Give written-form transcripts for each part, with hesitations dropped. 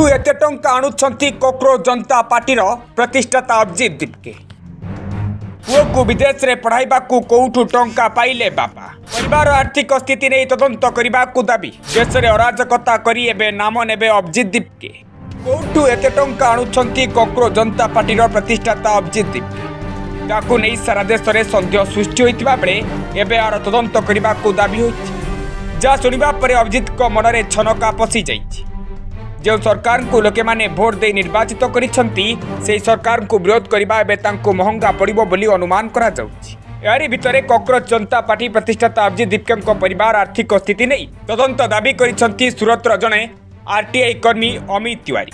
कोठू एते टंका आणुछंती कोक्रोच जनता पार्टीर प्रतिष्ठाता अभिजीत दीपके पुओ को विदेश रे पढ़ाइबा को कोठू टंका पाइले बापा परिवार आर्थिक स्थिति नहीं तदंत करने को दाबी देश में अराजकता करी एबे नाम नेबे अभिजीत दीपके कोठू एते टंका आणुछंती कोक्रोच जनता पार्टीर प्रतिष्ठाता अभिजीत दीपके ताकू नहीं सारा देश में सन्देह सृष्टि होइतिबा बेले एबे आर तदंत करने को दाबी होइछि जा सुनिबा परे अभिजीत को मनरे छनका पशि जाइछि जो सरकार को लोके माने भोट दे निर्वाचित करिसंती से सरकार को विरोध करबा एबे तांको महंगा पड़िबो बोली अनुमान करा जाउछि यारी भितरे कोक्रोच जनता पार्टी प्रतिष्ठाता अभिजीत दीपके परिवार आर्थिक स्थिति नहीं तदंत दाबी करिसंती सूरतर जने आरटीआई कर्मी अमित तिवारी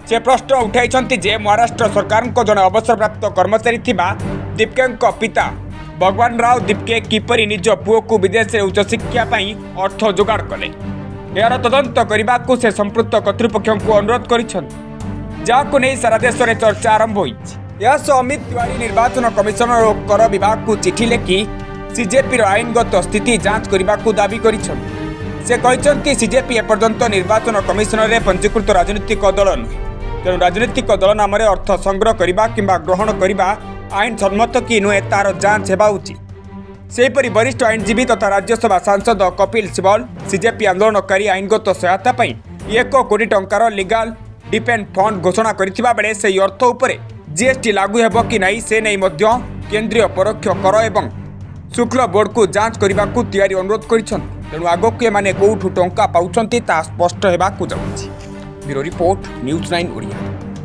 से प्रश्न उठाई जे महाराष्ट्र सरकार को जड़े अवसरप्राप्त कर्मचारी थिबा दीपके पिता भगवान राव दीपके किपरि निज पुओ को विदेश में उच्च शिक्षा अर्थ जोगाड़ कले यार तदंत करने को से संपृक्त कर्तृपक्ष को अनुरोध कर सारा देश में चर्चा आरंभ हो अमित तिवारी निर्वाचन कमिशनर और कर विभाग को चिठी लिखि सीजेपी आईनगत स्थिति जांच करने को दाबी कर सीजेपी एपर्यंत निर्वाचन कमिशनर में पंजीकृत राजनीतिक दल नुहे तेणु राजनीतिक दल नाम अर्थ संग्रह करने किंबा ग्रहण करने आईन सम्मत कि नुहे तार जांच होगा उचित सेहीपरि वरिष्ठ आईनजीवी तथा राज्यसभा सांसद कपिल सिब्बल सीजेपी आंदोलनकारी आईनगत सहायता 1 कोटी टंकार लीगल डिफेंस फंड घोषणा करथिबा बेले से अर्थ उपरे जीएसटी लागू हेबो कि नहीं से नहीं मध्य केंद्रीय परोक्ष कर एवं शुल्क बोर्ड को जांच करने को तैयारी अनुरोध करिसंती तेणु आगक एमाने कोठू टंका पाउछंती ता स्पष्ट हेबाकू जाउछि। Bureau report news 9 Odia.